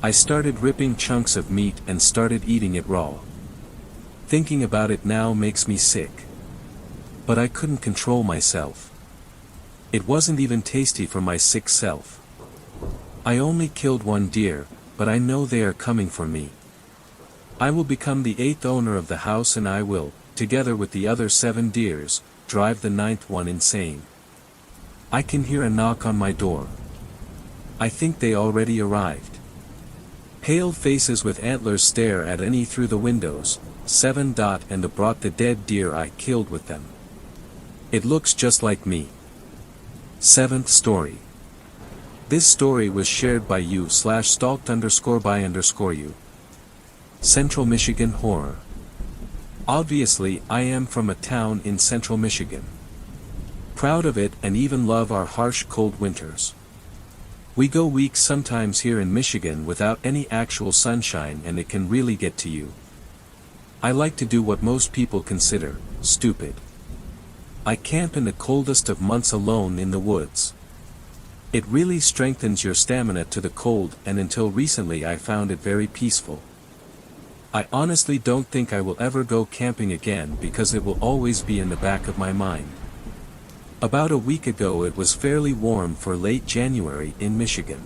I started ripping chunks of meat and started eating it raw. Thinking about it now makes me sick. But I couldn't control myself. It wasn't even tasty for my sick self. I only killed one deer, but I know they are coming for me. I will become the 8th owner of the house and I will, together with the other 7 deers, drive the 9th one insane. I can hear a knock on my door. I think they already arrived. Pale faces with antlers stare at me through the windows, 7. And brought the dead deer I killed with them. It looks just like me. 7th story. This story was shared by you/stalked_by_you. Central Michigan Horror. Obviously, I am from a town in central Michigan. Proud of it and even love our harsh cold winters. We go weeks sometimes here in Michigan without any actual sunshine and it can really get to you. I like to do what most people consider stupid. I camp in the coldest of months alone in the woods. It really strengthens your stamina to the cold, and until recently I found it very peaceful. I honestly don't think I will ever go camping again because it will always be in the back of my mind. About a week ago it was fairly warm for late January in Michigan.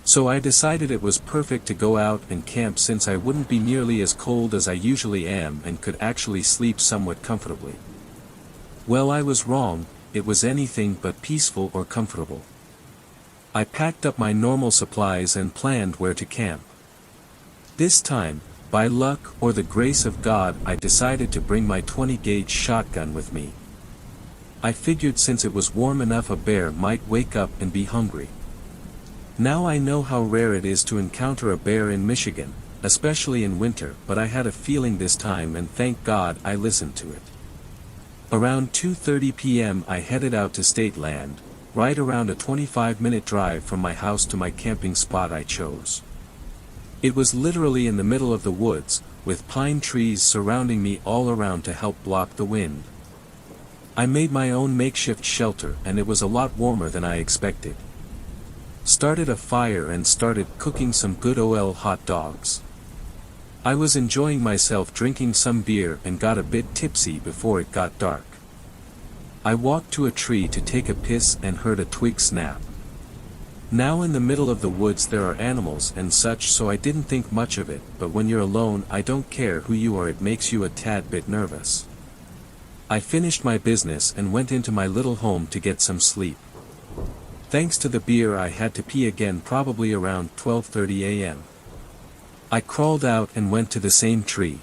So I decided it was perfect to go out and camp since I wouldn't be nearly as cold as I usually am and could actually sleep somewhat comfortably. Well, I was wrong, it was anything but peaceful or comfortable. I packed up my normal supplies and planned where to camp. This time, by luck or the grace of God, I decided to bring my 20-gauge shotgun with me. I figured since it was warm enough a bear might wake up and be hungry. Now I know how rare it is to encounter a bear in Michigan, especially in winter, but I had a feeling this time and thank God I listened to it. Around 2:30 p.m. I headed out to state land, right around a 25-minute drive from my house to my camping spot I chose. It was literally in the middle of the woods, with pine trees surrounding me all around to help block the wind. I made my own makeshift shelter and it was a lot warmer than I expected. Started a fire and started cooking some good old hot dogs. I was enjoying myself drinking some beer and got a bit tipsy before it got dark. I walked to a tree to take a piss and heard a twig snap. Now in the middle of the woods there are animals and such, so I didn't think much of it, but when you're alone I don't care who you are, it makes you a tad bit nervous. I finished my business and went into my little home to get some sleep. Thanks to the beer I had to pee again probably around 12:30 a.m. I crawled out and went to the same tree.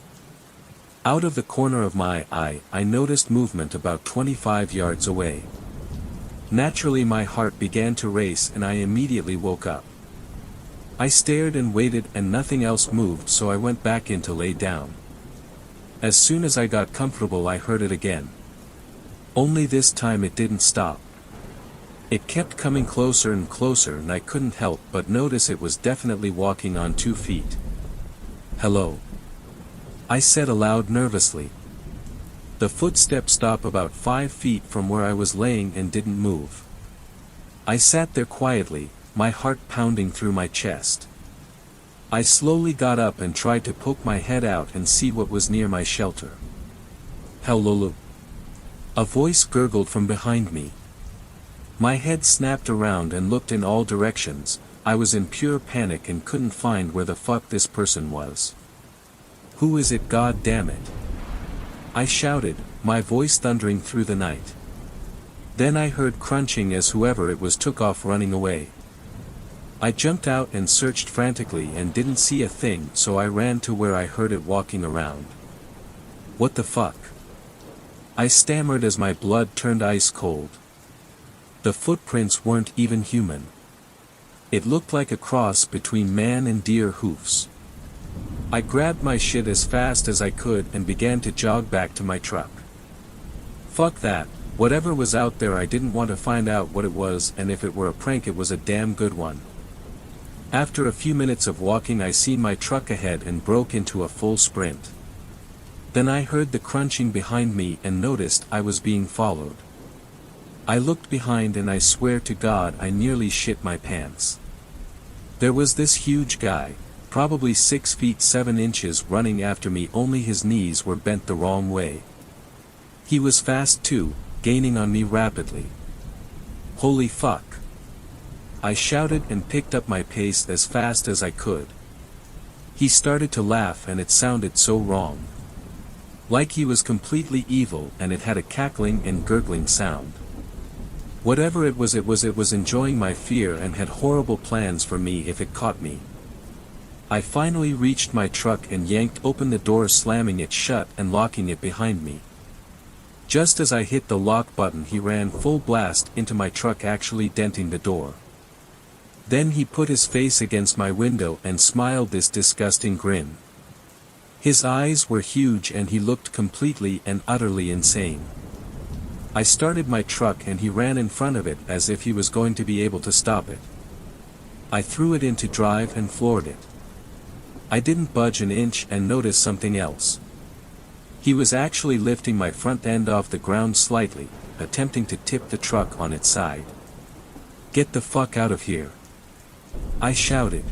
Out of the corner of my eye, I noticed movement about 25 yards away. Naturally my heart began to race and I immediately woke up. I stared and waited and nothing else moved, so I went back in to lay down. As soon as I got comfortable I heard it again. Only this time it didn't stop. It kept coming closer and closer and I couldn't help but notice it was definitely walking on 2 feet. "Hello?" I said aloud nervously. The footsteps stopped about 5 feet from where I was laying and didn't move. I sat there quietly, my heart pounding through my chest. I slowly got up and tried to poke my head out and see what was near my shelter. "Hello?" A voice gurgled from behind me. My head snapped around and looked in all directions. I was in pure panic and couldn't find where the fuck this person was. "Who is it, god damn it?" I shouted, my voice thundering through the night. Then I heard crunching as whoever it was took off running away. I jumped out and searched frantically and didn't see a thing, so I ran to where I heard it walking around. "What the fuck?" I stammered as my blood turned ice cold. The footprints weren't even human. It looked like a cross between man and deer hoofs. I grabbed my shit as fast as I could and began to jog back to my truck. Fuck that, whatever was out there I didn't want to find out what it was, and if it were a prank it was a damn good one. After a few minutes of walking I seen my truck ahead and broke into a full sprint. Then I heard the crunching behind me and noticed I was being followed. I looked behind and I swear to God I nearly shit my pants. There was this huge guy, probably 6 feet 7 inches, running after me, only his knees were bent the wrong way. He was fast too, gaining on me rapidly. Holy fuck! I shouted and picked up my pace as fast as I could. He started to laugh and it sounded so wrong. Like he was completely evil, and it had a cackling and gurgling sound. Whatever it was enjoying my fear and had horrible plans for me if it caught me. I finally reached my truck and yanked open the door, slamming it shut and locking it behind me. Just as I hit the lock button he ran full blast into my truck, actually denting the door. Then he put his face against my window and smiled this disgusting grin. His eyes were huge and he looked completely and utterly insane. I started my truck and he ran in front of it as if he was going to be able to stop it. I threw it into drive and floored it. I didn't budge an inch and noticed something else. He was actually lifting my front end off the ground slightly, attempting to tip the truck on its side. "Get the fuck out of here!" I shouted.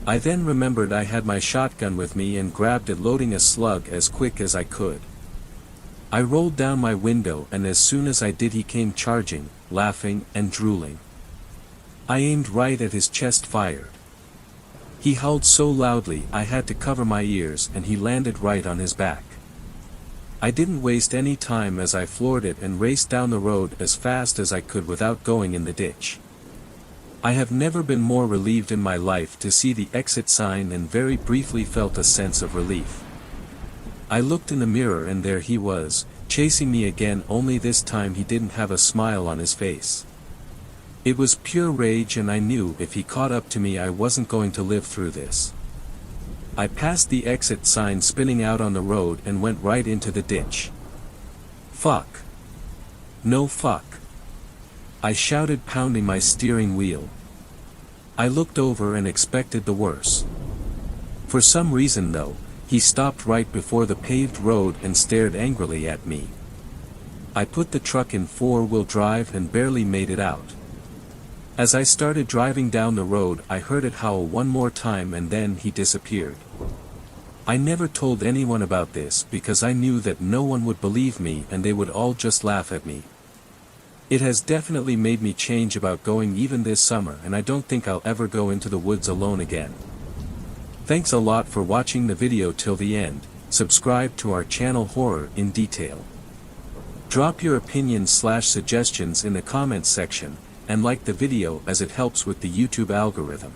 I then remembered I had my shotgun with me and grabbed it, loading a slug as quick as I could. I rolled down my window and as soon as I did he came charging, laughing and drooling. I aimed right at his chest, fired. He howled so loudly I had to cover my ears and he landed right on his back. I didn't waste any time as I floored it and raced down the road as fast as I could without going in the ditch. I have never been more relieved in my life to see the exit sign and very briefly felt a sense of relief. I looked in the mirror and there he was, chasing me again, only this time he didn't have a smile on his face. It was pure rage and I knew if he caught up to me I wasn't going to live through this. I passed the exit sign spinning out on the road and went right into the ditch. Fuck. No fuck. I shouted, pounding my steering wheel. I looked over and expected the worst. For some reason though, he stopped right before the paved road and stared angrily at me. I put the truck in 4-wheel drive and barely made it out. As I started driving down the road I heard it howl one more time and then he disappeared. I never told anyone about this because I knew that no one would believe me and they would all just laugh at me. It has definitely made me change about going even this summer, and I don't think I'll ever go into the woods alone again. Thanks a lot for watching the video till the end. Subscribe to our channel Horror in Detail. Drop your opinions/suggestions in the comments section, and like the video as it helps with the YouTube algorithm.